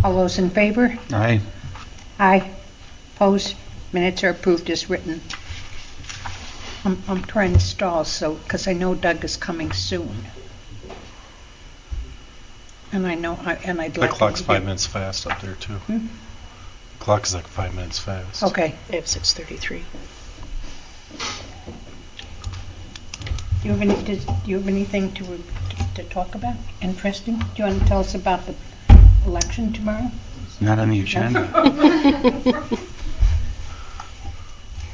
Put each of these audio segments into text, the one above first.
All those in favor? Aye. Aye. Opposed? Minutes are approved as written. I'm trying to stall, because I know Doug is coming soon. And I'd like to... The clock's 5 minutes fast up there, too. The clock is like 5 minutes fast. Okay. I have 6:33. Do you have anything to talk about? Interesting? Do you want to tell us about the election tomorrow? Not on the agenda.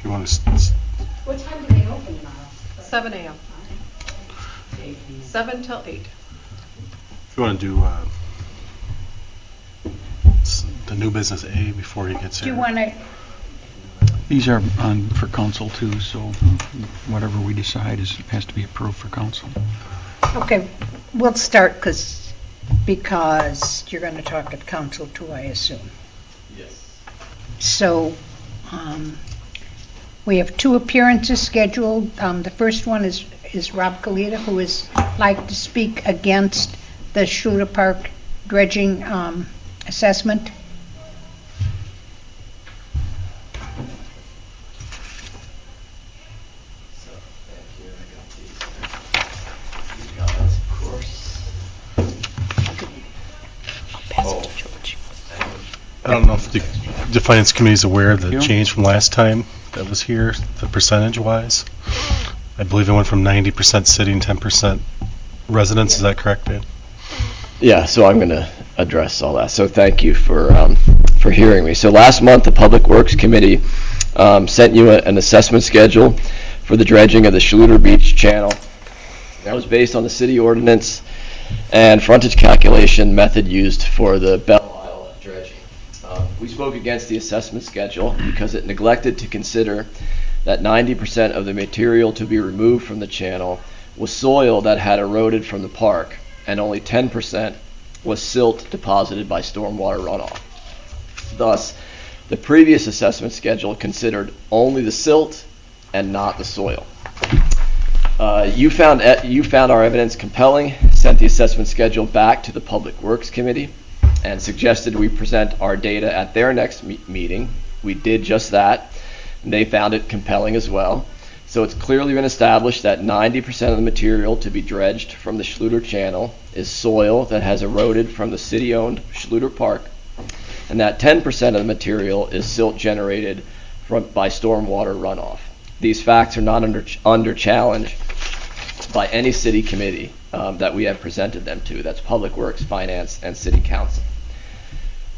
You want to... What time do they open tomorrow? 7 a.m. 7 till 8. If you want to do the new business A before he gets Do here. you want to... These are on for council too, so whatever we decide has to be approved for council. Okay, we'll start because you're going to talk at council too, I assume. Yes. So, we have 2 appearances scheduled. The first one is Rob Kalita, who is like to speak against the Schluter Park dredging assessment. So, thank you. I got these comments, of course. I'll pass it to George. I don't know if the finance committee is aware of the Yeah. change from last time that was here, the percentage-wise. I believe it went from 90% city and 10% residents. Is that correct, Dan? Yeah, so I'm going to address all that. So thank you for hearing me. So last month, the Public Works Committee sent you an assessment schedule for the dredging of the Schluter Beach Channel. That was based on the city ordinance and frontage calculation method used for the Belle Isle dredging. We spoke against the assessment schedule because it neglected to consider that 90% of the material to be removed from the channel was soil that had eroded from the park, and only 10% was silt deposited by stormwater runoff. Thus, the previous assessment schedule considered only the silt and not the soil. You found our evidence compelling, sent the assessment schedule back to the Public Works Committee, and suggested we present our data at their next meeting. We did just that, and they found it compelling as well. So it's clearly been established that 90% of the material to be dredged from the Schluter Channel is soil that has eroded from the city-owned Schluter Park, and that 10% of the material is silt generated by stormwater runoff. These facts are not under challenge by any city committee that we have presented them to. That's Public Works, Finance, and City Council.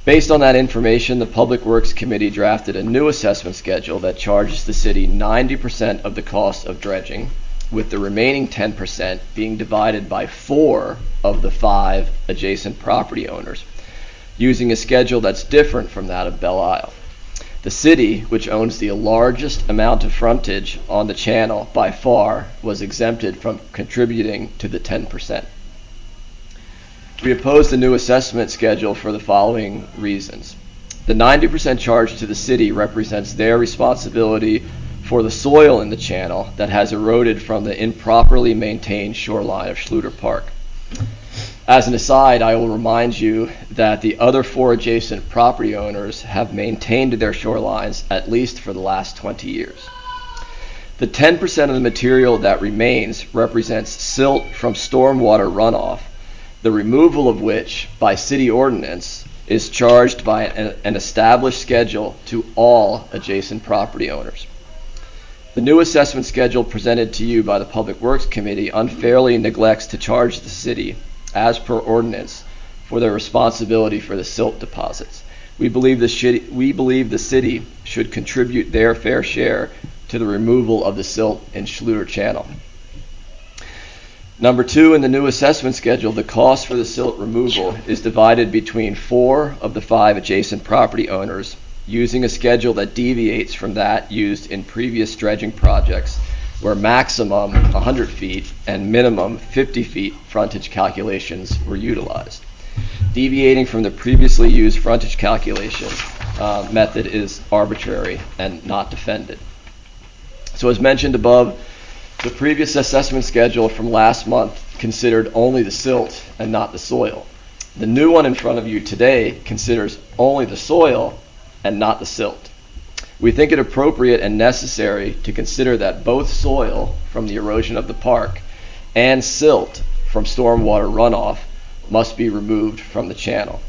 Based on that information, the Public Works Committee drafted a new assessment schedule that charges the city 90% of the cost of dredging, with the remaining 10% being divided by 4 of the 5 adjacent property owners, using a schedule that's different from that of Belle Isle. The city, which owns the largest amount of frontage on the channel by far, was exempted from contributing to the 10%. We oppose the new assessment schedule for the following reasons. The 90% charge to the city represents their responsibility for the soil in the channel that has eroded from the improperly maintained shoreline of Schluter Park. As an aside, I will remind you that the other 4 adjacent property owners have maintained their shorelines at least for the last 20 years. The 10% of the material that remains represents silt from stormwater runoff, the removal of which, by city ordinance, is charged by an established schedule to all adjacent property owners. The new assessment schedule presented to you by the Public Works Committee unfairly neglects to charge the city, as per ordinance, for their responsibility for the silt deposits. We believe the city should contribute their fair share to the removal of the silt in Schluter Channel. Number 2, in the new assessment schedule, the cost for the silt removal is divided between 4 of the 5 adjacent property owners, using a schedule that deviates from that used in previous dredging projects, where maximum 100 feet and minimum 50 feet frontage calculations were utilized. Deviating from the previously used frontage calculation method is arbitrary and not defended. So as mentioned above, the previous assessment schedule from last month considered only the silt and not the soil. The new one in front of you today considers only the soil and not the silt. We think it appropriate and necessary to consider that both soil from the erosion of the park and silt from stormwater runoff must be removed from the channel.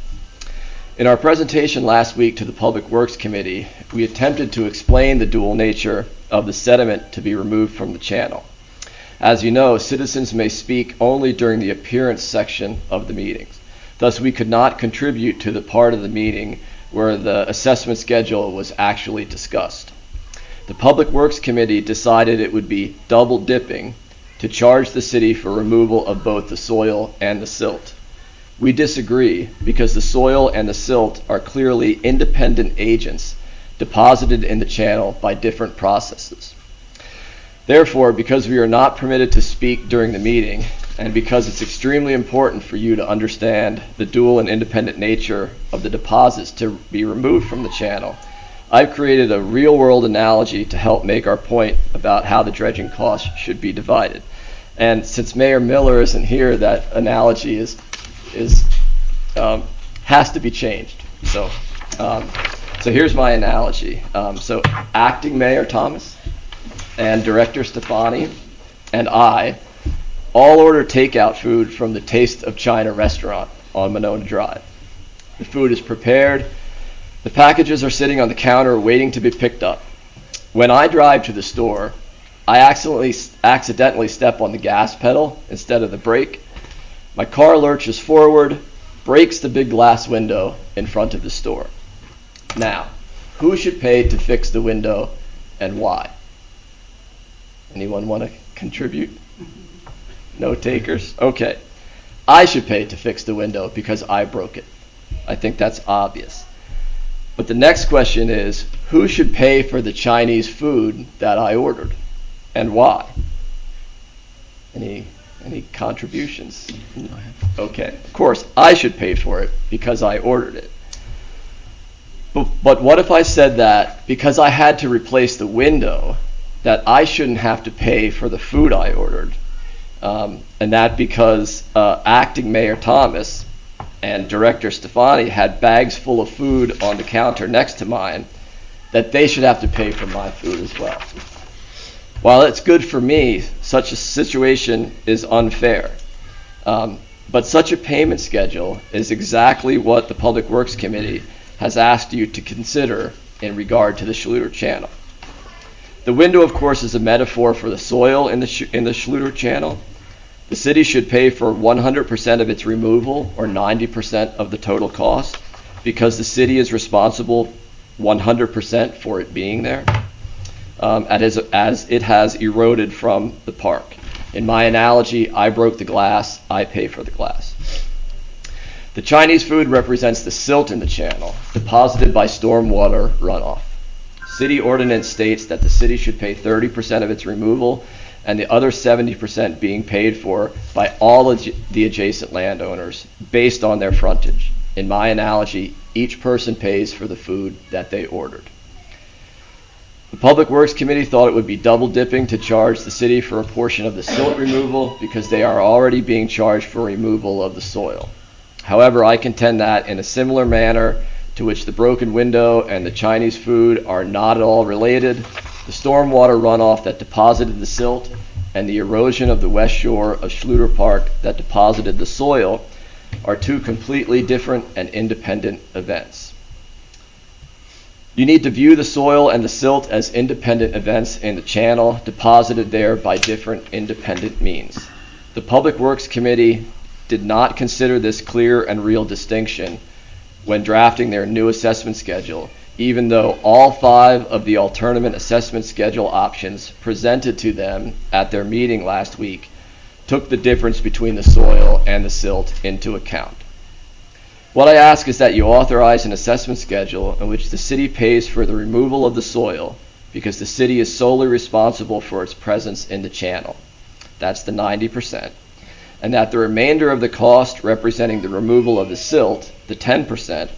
In our presentation last week to the Public Works Committee, we attempted to explain the dual nature of the sediment to be removed from the channel. As you know, citizens may speak only during the appearance section of the meetings. Thus, we could not contribute to the part of the meeting where the assessment schedule was actually discussed. The Public Works Committee decided it would be double dipping to charge the city for removal of both the soil and the silt. We disagree because the soil and the silt are clearly independent agents deposited in the channel by different processes. Therefore, because we are not permitted to speak during the meeting, and because it's extremely important for you to understand the dual and independent nature of the deposits to be removed from the channel, I've created a real-world analogy to help make our point about how the dredging costs should be divided. And since Mayor Miller isn't here, that analogy has to be changed. So here's my analogy. So Acting Mayor Thomas and Director Stefani and I all order takeout food from the Taste of China restaurant on Monona Drive. The food is prepared. The packages are sitting on the counter waiting to be picked up. When I drive to the store, I accidentally step on the gas pedal instead of the brake. My car lurches forward, breaks the big glass window in front of the store. Now, who should pay to fix the window and why? Anyone want to contribute? No takers? Okay. I should pay to fix the window because I broke it. I think that's obvious. But the next question is, who should pay for the Chinese food that I ordered and why? Any contributions? Okay. Of course, I should pay for it because I ordered it. But what if I said that because I had to replace the window, that I shouldn't have to pay for the food I ordered, and that because Acting Mayor Thomas and Director Stefani had bags full of food on the counter next to mine, that they should have to pay for my food as well. While it's good for me, such a situation is unfair. But such a payment schedule is exactly what the Public Works Committee has asked you to consider in regard to the Schluter Channel. The window, of course, is a metaphor for the soil in the Schluter Channel. The city should pay for 100% of its removal, or 90% of the total cost, because the city is responsible 100% for it being there, as it has eroded from the park. In my analogy, I broke the glass, I pay for the glass. The Chinese food represents the silt in the channel, deposited by stormwater runoff. City ordinance states that the city should pay 30% of its removal and the other 70% being paid for by all of the adjacent landowners based on their frontage. In my analogy, each person pays for the food that they ordered. The Public Works Committee thought it would be double dipping to charge the city for a portion of the silt removal because they are already being charged for removal of the soil. However, I contend that in a similar manner to which the broken window and the Chinese food are not at all related, the stormwater runoff that deposited the silt and the erosion of the west shore of Schluter Park that deposited the soil are two completely different and independent events. You need to view the soil and the silt as independent events in the channel deposited there by different independent means. The Public Works Committee did not consider this clear and real distinction when drafting their new assessment schedule, even though all 5 of the alternate assessment schedule options presented to them at their meeting last week took the difference between the soil and the silt into account. What I ask is that you authorize an assessment schedule in which the city pays for the removal of the soil because the city is solely responsible for its presence in the channel. That's the 90%. And that the remainder of the cost representing the removal of the silt, the 10%,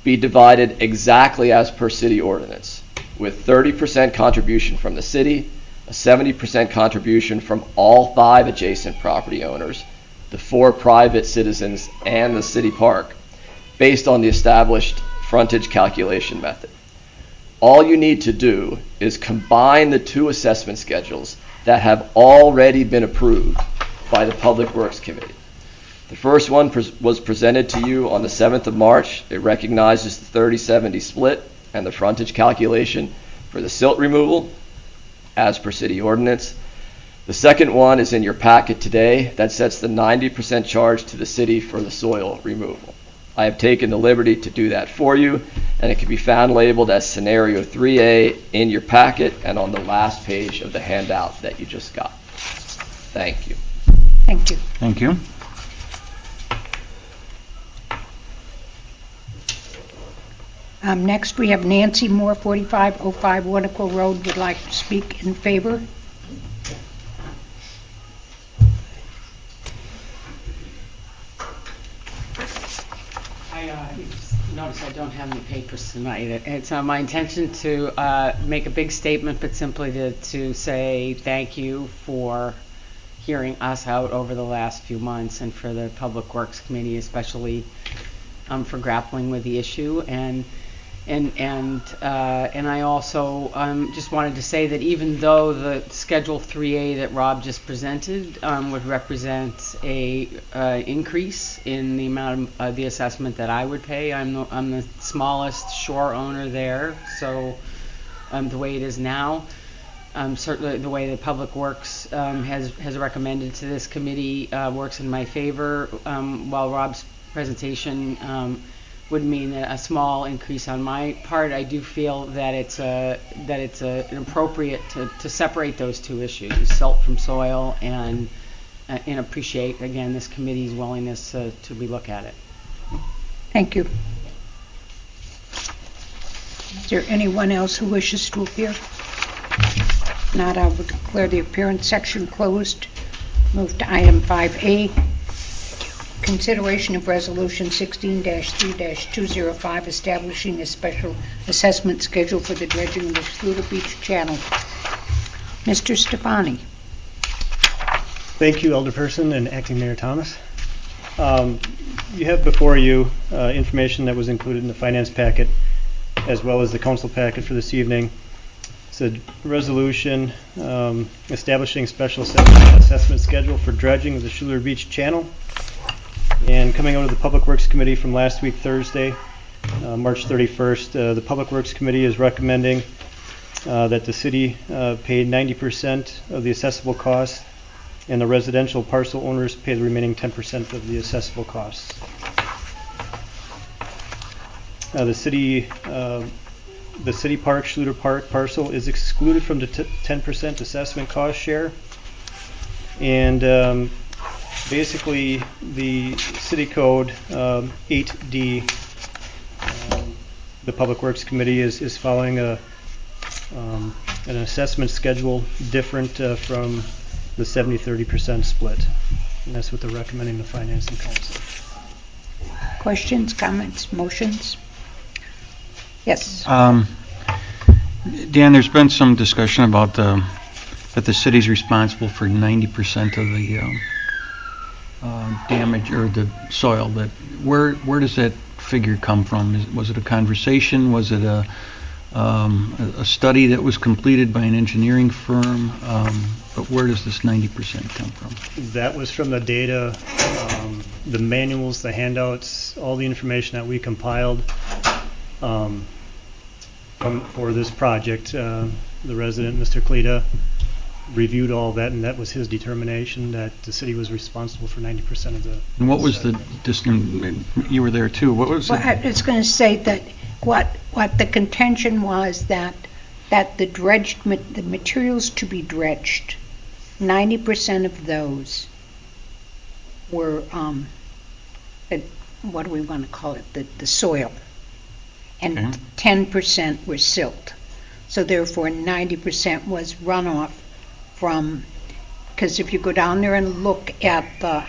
be divided exactly as per city ordinance, with 30% contribution from the city, a 70% contribution from all 5 adjacent property owners, the 4 private citizens, and the city park based on the established frontage calculation method. All you need to do is combine the 2 assessment schedules that have already been approved by the Public Works Committee. The first one was presented to you on the 7th of March. It recognizes the 30-70 split and the frontage calculation for the silt removal as per city ordinance. The second one is in your packet today that sets the 90% charge to the city for the soil removal. I have taken the liberty to do that for you, and it can be found labeled as Scenario 3A in your packet and on the last page of the handout that you just got. Thank you. Thank you. Thank you. Next, we have Nancy Moore, 4505 Winnequa Road, would like to speak in favor. Notice I don't have any papers tonight. It's my intention to make a big statement, but simply to say thank you for hearing us out over the last few months, and for the Public Works Committee especially for grappling with the issue. And I also just wanted to say that even though the Schedule 3A that Rob just presented would represent a increase in the amount of the assessment that I would pay, I'm the smallest shore owner there, so the way it is now, certainly the way the Public Works has recommended to this committee works in my favor, while Rob's presentation would mean a small increase on my part. I do feel that it's appropriate to separate those 2 issues, silt from soil, and appreciate again this committee's willingness to relook at it. Thank you. Is there anyone else who wishes to appear? If not, I will declare the appearance section closed. Move to item 5A. Consideration of Resolution 16-3-205 establishing a special assessment schedule for the dredging of the Schluter Beach Channel. Mr. Stefani. Thank you, Alderperson and Acting Mayor Thomas. You have before you information that was included in the finance packet as well as the council packet for this evening. It's a resolution establishing special assessment schedule for dredging of the Schluter Beach Channel. And coming out of the Public Works Committee from last week, Thursday, March 31st, the Public Works Committee is recommending that the city pay 90% of the assessable costs, and the residential parcel owners pay the remaining 10% of the assessable costs. The city park, Schluter Park parcel is excluded from the 10% assessment cost share, and basically, the city code 8D, the Public Works Committee is following an assessment schedule different from the 70-30% split. And that's what they're recommending the Finance and Council. Questions, comments, motions? Yes. Dan, there's been some discussion about that the city's responsible for 90% of the damage or the soil. That where does that figure come from? Was it a conversation? Was it a study that was completed by an engineering firm? But where does this 90% come from? That was from the data, the manuals, the handouts, all the information that we compiled for this project. The resident, Mr. Kleda, reviewed all that, and that was his determination that the city was responsible for 90% of the. And what was the distance? You were there too. What was? Well, I was going to say that what the contention was that the materials to be dredged, 90% of those were what do we want to call it? The soil, and Okay. 10% were silt. So therefore, 90% was runoff from, because if you go down there and look at the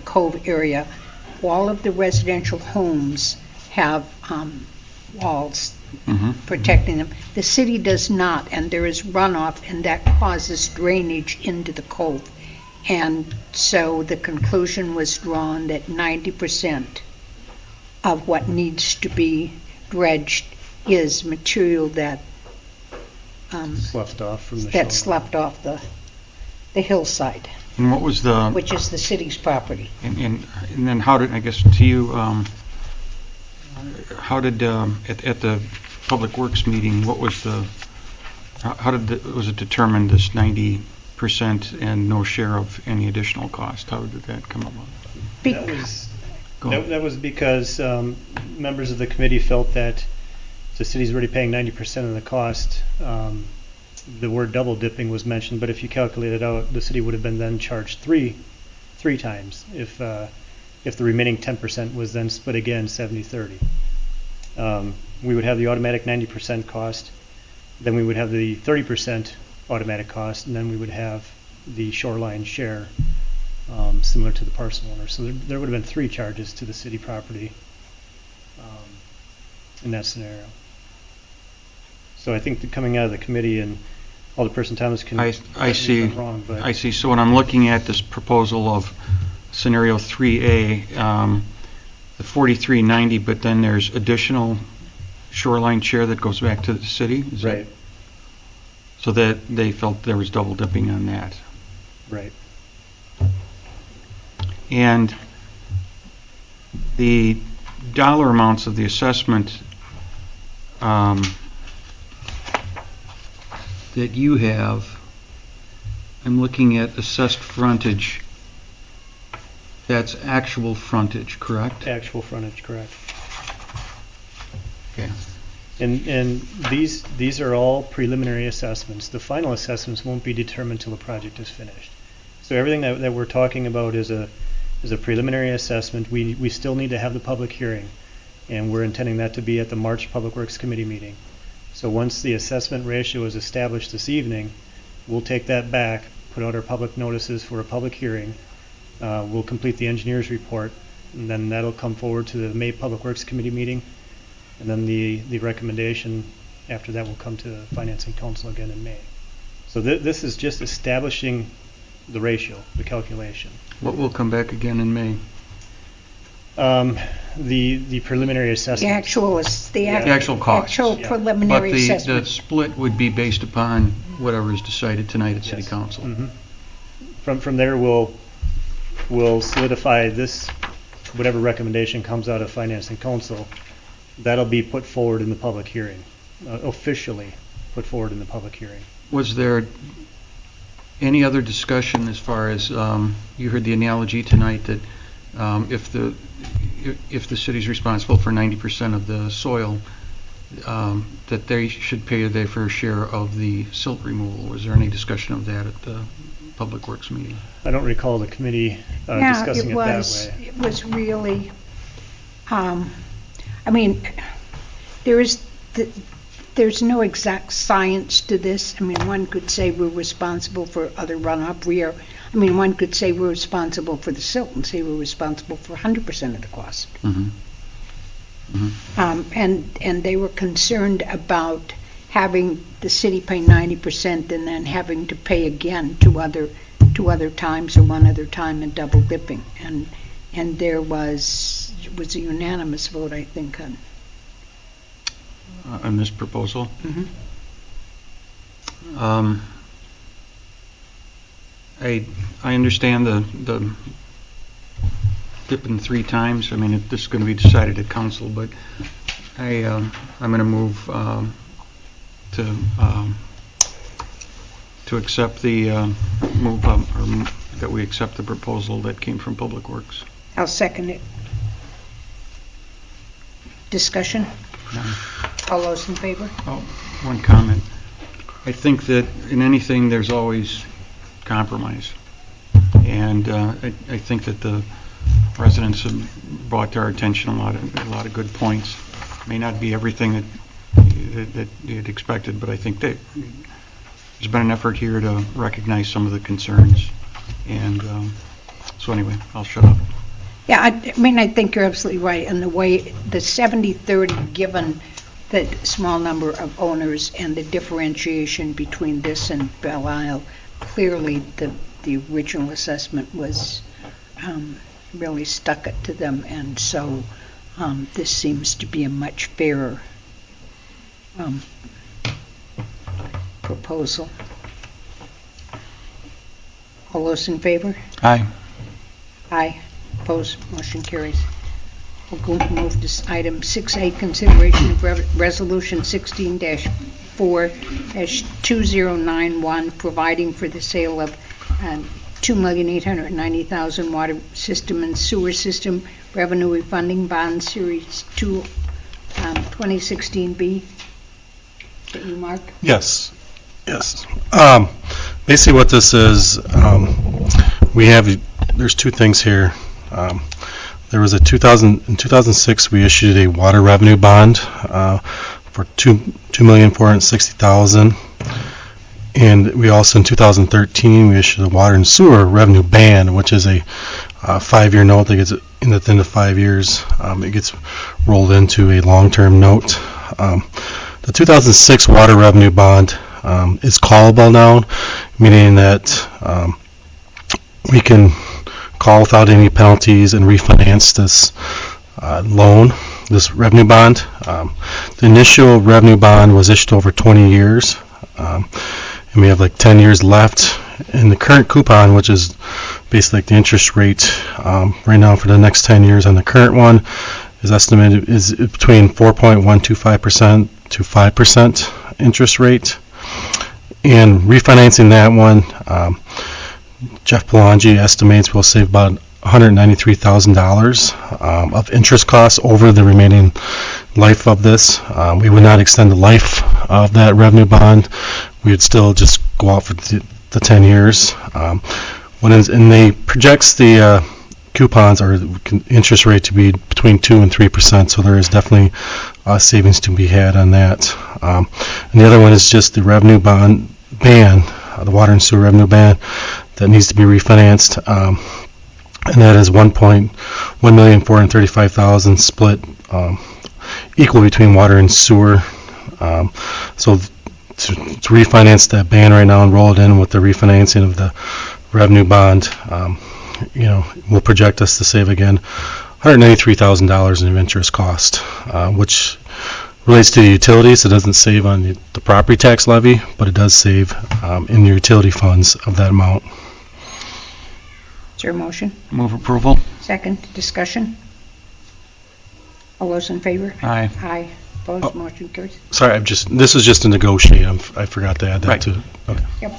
cove area, all of the residential homes have walls protecting them. The city does not, and there is runoff, and that causes drainage into the cove. And so the conclusion was drawn that 90% of what needs to be dredged is material that Sloughed off from the that's shoreline. sloughed off the hillside, And what was the, which is the city's property. and then how did, I guess to you, how did, at the Public Works meeting, what was the, how did, was it determined this 90% and no share of any additional cost? How did that come about? That was, Go ahead. that was because members of the committee felt that the city's already paying 90% of the cost. The word double dipping was mentioned, but if you calculate it out, the city would have been then charged three times if the remaining 10% was then split again 70-30. We would have the automatic 90% cost, then we would have the 30% automatic cost, and then we would have the shoreline share, similar to the parcel owner. So there would have been 3 charges to the city property in that scenario. So I think that coming out of the committee, and Alderperson Thomas can I correct me if see. I'm wrong, but I see. So when I'm looking at this proposal of scenario 3A, the 4390, but then there's additional shoreline share that goes back to the city? Is that- right, So that they felt there was double dipping on that. right. And the dollar amounts of the assessment that you have, I'm looking at assessed frontage. That's actual frontage, correct? Actual frontage, correct. Okay. And these are all preliminary assessments. The final assessments won't be determined till the project is finished. So everything that we're talking about is a preliminary assessment. We still need to have the public hearing, and we're intending that to be at the March Public Works Committee meeting. So once the assessment ratio is established this evening, we'll take that back, put out our public notices for a public hearing. We'll complete the engineer's report, and then that'll come forward to the May Public Works Committee meeting. And then the recommendation after that will come to the Financing Council again in May. So this is just establishing the ratio, the calculation. What will come back again in May? The preliminary The assessment. actual is the The actual cost. actual Yeah. preliminary But the assessment. split would be based upon whatever is decided tonight at City Yes. Council. Mhm. From there, we'll solidify this, whatever recommendation comes out of Financing Council, that'll be put forward in the public hearing, officially put forward in the public hearing. Was there any other discussion as far as, you heard the analogy tonight that if the city's responsible for 90% of the soil, that they should pay their fair share of the silt removal? Was there any discussion of that at the Public Works meeting? I don't recall the committee Yeah, discussing it that way. It was really, I mean, there's no exact science to this. I mean, one could say we're responsible for other runoff. One could say we're responsible for the silt and say we're responsible for 100% of the cost. Mhm. And they were concerned about having the city pay 90% and then having to pay again two other times or one other time and double dipping. And there was a unanimous vote, I think, On this proposal? Mhm. I understand the dipping 3 times. I mean, this is going to be decided at council, but I'm going to move to accept the that we accept the proposal that came from Public Works. I'll second it. Discussion? All those in favor? Oh, one comment. I think that in anything, there's always compromise. And I think that the residents have brought to our attention a lot of good points. May not be everything that you had expected, but I think that there's been an effort here to recognize some of the concerns. And so anyway, I'll shut up. Yeah, I think you're absolutely right. And the way the 70-30, given the small number of owners and the differentiation between this and Belle Isle, clearly the the original assessment was really stuck it to them, and so this seems to be a much fairer proposal. All those in favor? Aye. Aye. Opposed? Motion carries. We'll go move to item 6A, consideration of resolution 16-4-2091, providing for the sale of $2,890,000 water system and sewer system revenue refunding bond series 2, 2016B. Is that you, Mark? Yes. Basically what this is, there's two things here. There was in 2006 we issued a water revenue bond for $2,460,000, and we also in 2013 we issued a water and sewer revenue band, which is a 5-year note that gets in the end of 5 years. It gets rolled into a long-term note. The 2006 water revenue bond is callable now, meaning that we can call without any penalties and refinance this loan, this revenue bond. The initial revenue bond was issued over 20 years, and we have like 10 years left. And the current coupon, which is basically like the interest rate right now for the next 10 years on the current one, is estimated is between 4.125% to 5% interest rate. And refinancing that one, Jeff Belangi estimates we'll save about $193,000 of interest costs over the remaining life of this. We would not extend the life of that revenue bond. We would still just go out for the 10 years. And they projects the coupons or interest rate to be between 2 and 3%, so there is definitely savings to be had on that. And the other one is just the revenue bond ban, the water and sewer revenue ban that needs to be refinanced, and that is $1,435,000 split equal between water and sewer. So to refinance that ban right now and roll it in with the refinancing of the revenue bond, will project us to save again $193,000 in interest cost, which relates to the utilities. It doesn't save on the property tax levy, but it does save in the utility funds of that amount. Is there a motion? Move approval. Second, discussion? All those in favor? Aye. Aye. Opposed? Motion carries. Sorry, this is just a negotiate. I forgot to add that Right. too. Okay. Yep.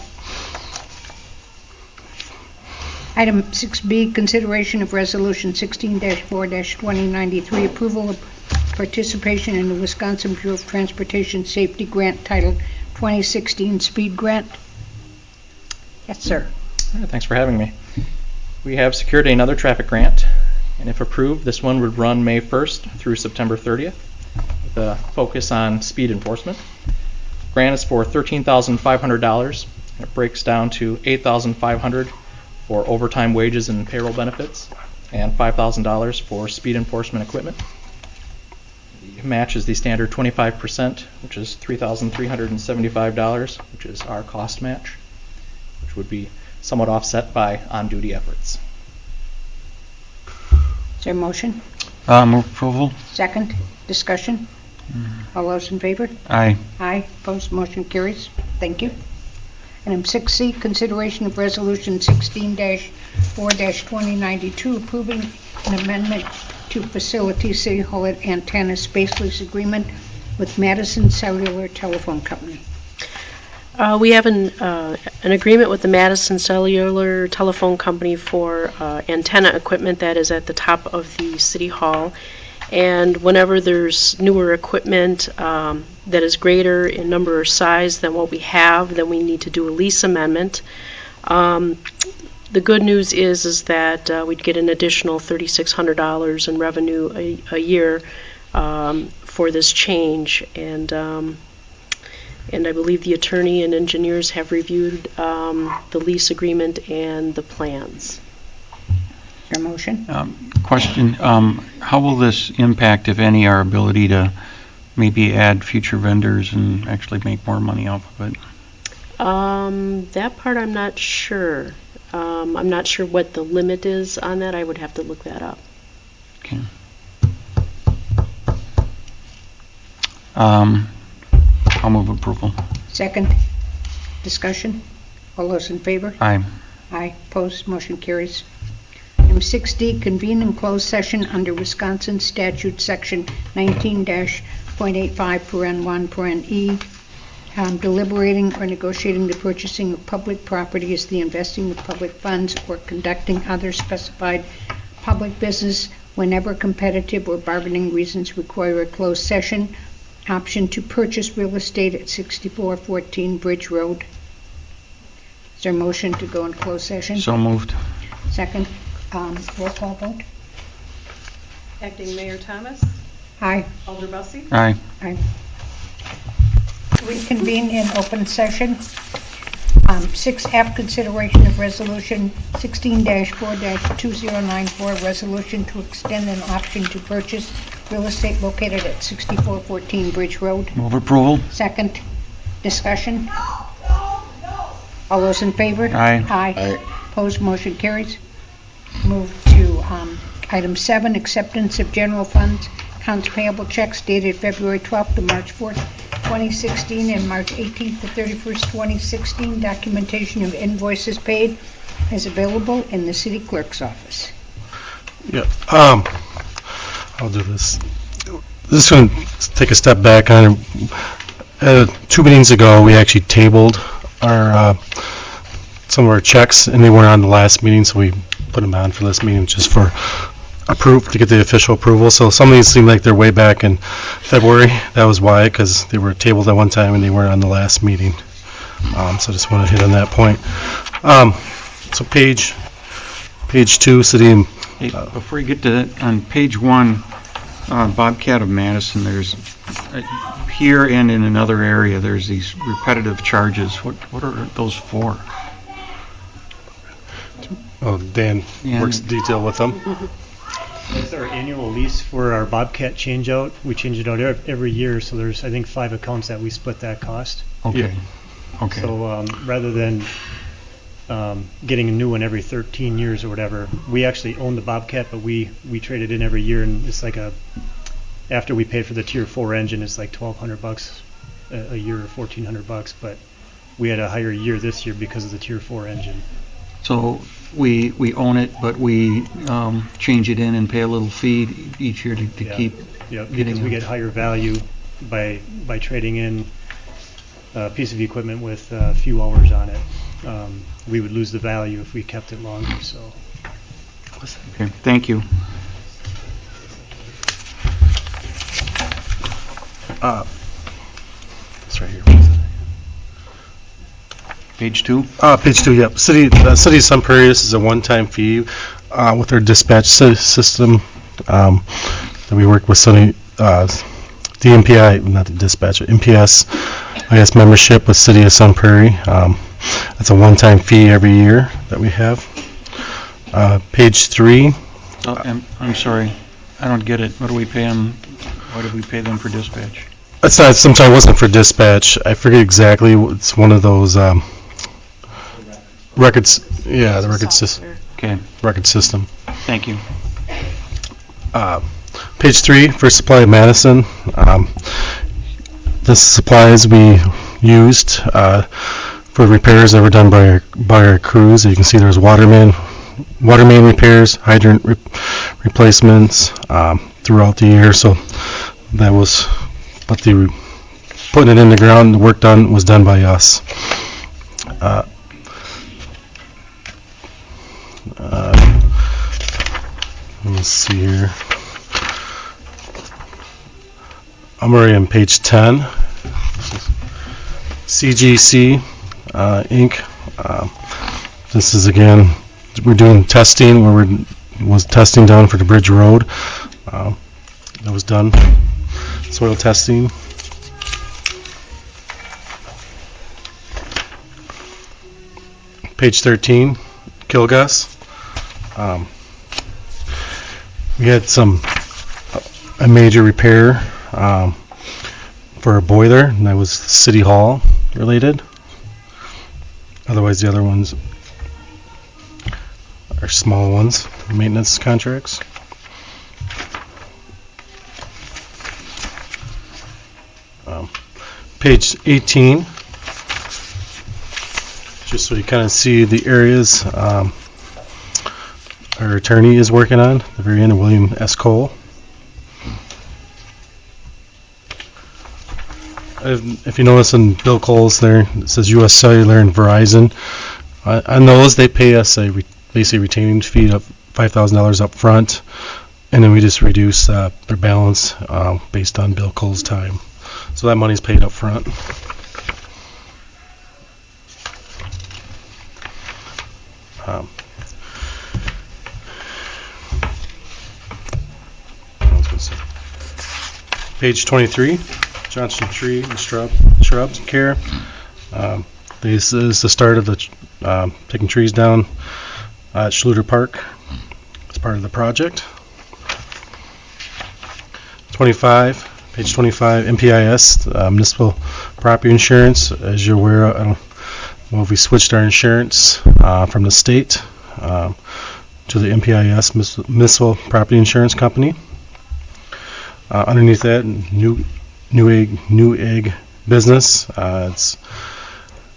Item 6B, consideration of resolution 16-4-2093, approval of participation in the Wisconsin Bureau of Transportation Safety Grant titled 2016 Speed Grant. Yes, sir. Thanks for having me. We have secured another traffic grant, and if approved, this one would run May 1st through September 30th with a focus on speed enforcement. Grant is for $13,500, and it breaks down to $8,500 for overtime wages and payroll benefits, and $5,000 for speed enforcement equipment. The match is the standard 25%, which is $3,375, which is our cost match, which would be somewhat offset by on-duty efforts. Is there a motion? Move approval. Second, discussion? All those in favor? Aye. Aye. Opposed? Motion carries. Thank you. Item 6C, consideration of resolution 16-4-2092, approving an amendment to facility City Hall antenna space lease agreement with Madison Cellular Telephone Company. We have an agreement with the Madison Cellular Telephone Company for antenna equipment that is at the top of the City Hall. And whenever there's newer equipment that is greater in number or size than what we have, then we need to do a lease amendment. The good news is that we'd get an additional $3,600 in revenue a year for this change. And I believe the attorney and engineers have reviewed the lease agreement and the plans. Is there a motion? Question, how will this impact, if any, our ability to maybe add future vendors and actually make more money off of it? That part I'm not sure. I'm not sure what the limit is on that. I would have to look that up. Okay. I'll move approval. Second. Discussion? All those in favor? Aye. Aye. Opposed? Motion carries. Item 6D, convene and close session under Wisconsin statute section 19-.85(1)(e), deliberating or negotiating the purchasing of public properties, the investing of public funds, or conducting other specified public business whenever competitive or bargaining reasons require a closed session. Option to purchase real estate at 6414 Bridge Road. Is there a motion to go in closed session? So moved. Second. Roll call vote. Acting Mayor Thomas, Aye. Alder Bussey, Aye. Reconvene in open session. 6F, consideration of resolution 16-4-2094, resolution to extend an option to purchase real estate located at 6414 Bridge Road. Move approval. Second. Discussion. All those in favor? Aye. Aye. Opposed, motion carries. Move to item 7, acceptance of general funds, accounts payable checks dated February 12th to March 4th, 2016, and March 18th to 31st, 2016. Documentation of invoices paid is available in the city clerk's office. Yeah, I'll do this. This is going to take a step back on. 2 meetings ago, we actually tabled our some of our checks, and they weren't on the last meeting, so we put them on for this meeting just for to get the official approval. So some of these seem like they're way back in February. That was why, because they were tabled at one time and they weren't on the last meeting. So I just want to hit on that point. So page 2, city. Hey, before you get to that, on page 1, Bobcat of Madison, there's here and in another area, there's these repetitive charges. What are those for? Oh, Dan works detail with them. It's our annual lease for our Bobcat changeout. We change it out every year, so there's, I think, 5 accounts that we split that cost. Okay. Okay. So rather than getting a new one every 13 years or whatever, we actually own the Bobcat, but we trade it in every year, and it's like after we pay for the Tier 4 engine, it's like $1,200 a year or $1,400, but we had a higher year this year because of the Tier 4 engine. So we own it, but we change it in and pay a little fee each year to keep because getting we get higher value by trading in a piece of equipment with a few hours on it. We would lose the value if we kept it longer. So. Okay, thank you. It's right here. Page 2? Page 2, yep. City of Sun Prairie, this is a one-time fee with our dispatch system that we work with the MPI, not the dispatcher, MPS, I guess, membership with City of Sun Prairie. That's a one-time fee every year that we have. Page 3. I'm sorry, I don't get it. What do we pay them? Why do we pay them for dispatch? It's not, sometimes it wasn't for dispatch. I forget exactly. It's one of those records. Yeah, the record system. Okay, Record system. thank you. Page 3 for Supply of Madison. The supplies we used for repairs that were done by our crews. You can see there's water main repairs, hydrant replacements throughout the year. So that was what the putting it in the ground. The work done was done by us. Let's see here. I'm already on page 10. CGC Inc. This is again, we're doing testing where was testing done for the Bridge Road. That was done. Soil testing. Page 13, Kilgus. We had a major repair for a boiler, and that was City Hall related. Otherwise, the other ones are small ones, maintenance contracts. Page 18, just so you kind of see the areas our attorney is working on, the very end, William S. Cole. If you notice in Bill Cole's there, it says U.S. Cellular and Verizon. On those, they pay us a basically retaining fee of $5,000 up front, and then we just reduce their balance based on Bill Cole's time. So that money's paid up front. Page 23, Johnson Tree and Shrubs Care. This is the start of the taking trees down at Schluter Park. It's part of the project. 25, page 25, MPIS, Municipal Property Insurance. As you're aware, we switched our insurance from the state to the MPIS, Municipal Property Insurance Company. Underneath that, new egg business. It's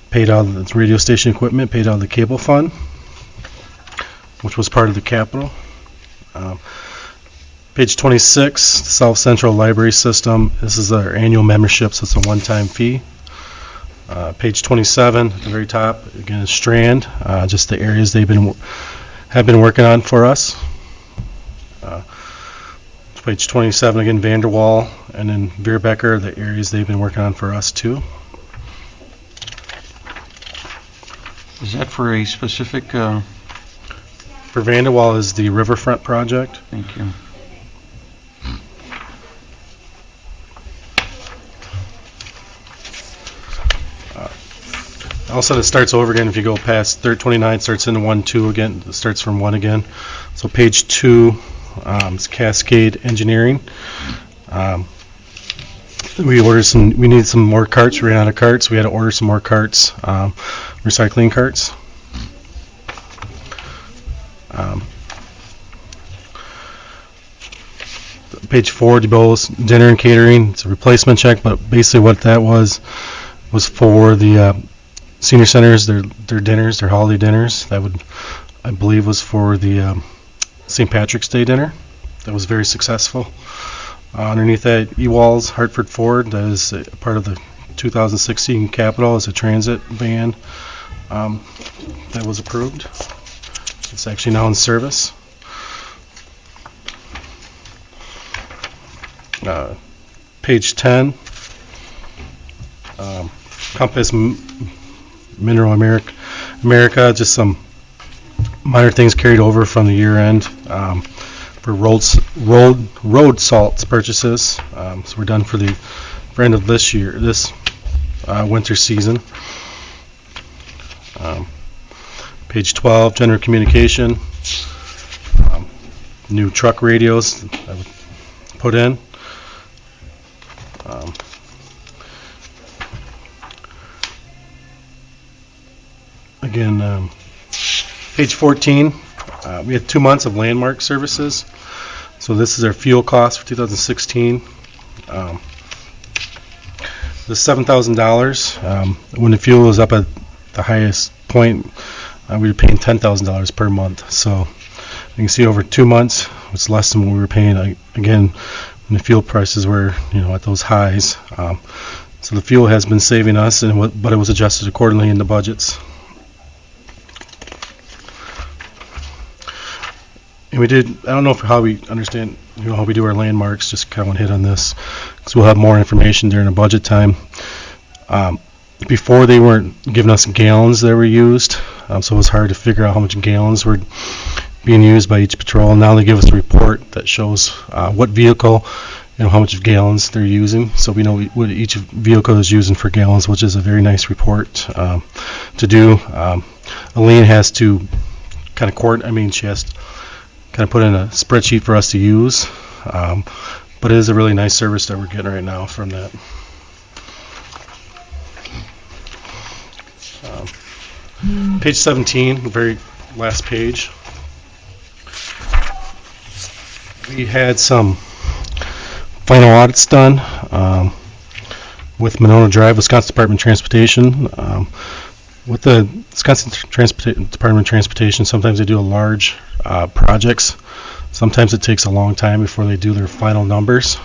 paid out of the radio station equipment, paid out of the cable fund, which was part of the capital. Page 26, South Central Library System. This is our annual membership, so it's a one-time fee. Page 27, at the very top, again, Strand, just the areas have been working on for us. Page 27, again, Vanderwall, and then Veerbecker, the areas they've been working on for us too. Is that for a specific, For Vanderwall is the Riverfront project. thank you. Also, it starts over again if you go past 29, starts into 1-2 again, it starts from 1 again. So page 2 is Cascade Engineering. We needed some more carts, we ran out of carts, we had to order some more carts, recycling carts. Page 4, DeBo's Dinner and Catering, it's a replacement check, but basically what that was for the senior centers, their dinners, their holiday dinners. That I believe was for the St. Patrick's Day dinner. That was very successful. Underneath that, Ewalls Hartford Ford, that is a part of the 2016 capital as a transit van. That was approved. It's actually now in service. Page 10, Compass Mineral America, just some minor things carried over from the year end for road salts purchases. So we're done for the end of this winter season. Page 12, General Communication, new truck radios I would put in. Again, page 14, we had 2 months of landmark services. So this is our fuel cost for 2016. The $7,000. When the fuel was up at the highest point, we were paying $10,000 per month. So you can see over 2 months, it's less than what we were paying. Again, when the fuel prices were, at those highs. So the fuel has been saving us, but it was adjusted accordingly in the budgets. And we did, I don't know how we understand, how we do our landmarks, just kind of want to hit on this, because we'll have more information during the budget time. Before they weren't giving us gallons that were used, so it was hard to figure out how much gallons were being used by each patrol. Now they give us a report that shows what vehicle, how much gallons they're using, so we know what each vehicle is using for gallons, which is a very nice report to do. Elaine has to kind of she has to kind of put in a spreadsheet for us to use, but it is a really nice service that we're getting right now from that. Page 17, the very last page. We had some final audits done with Monona Drive, Wisconsin Department of Transportation. With the Wisconsin Department of Transportation, sometimes they do large projects. Sometimes it takes a long time before they do their final numbers.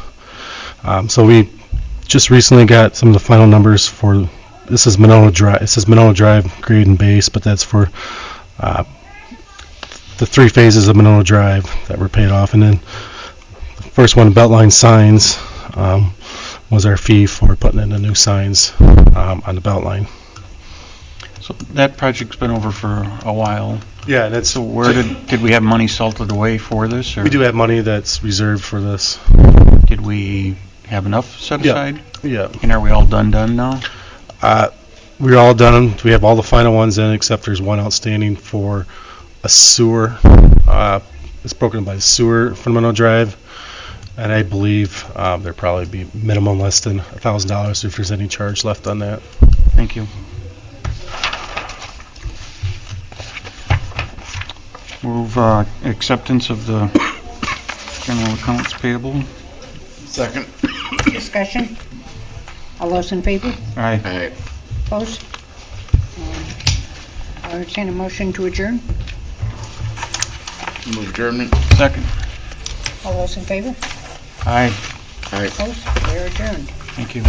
So we just recently got some of the final numbers for, this is Monona Drive. It says Monona Drive grade and base, but that's for the 3 phases of Monona Drive that were paid off. And then the first one, Beltline signs, was our fee for putting in the new signs on the Beltline. So that project's been over for a while. Yeah, that's So where did we have money salted away for this? Or we do have money that's reserved for this. did we have enough set Yeah. aside? Yeah. And are we all done now? We're all done. We have all the final ones in, except there's one outstanding for a sewer. It's broken by the sewer from Monona Drive, and I believe there'll probably be minimum less than $1,000 if there's any charge left on that. Thank you. Move acceptance of the general accounts payable. Second. Discussion? All those in favor? Aye. Aye. Opposed? I'll entertain a motion to adjourn. Move adjournment. Second. All those in favor? Aye. Aye. Opposed? We're adjourned. Thank you.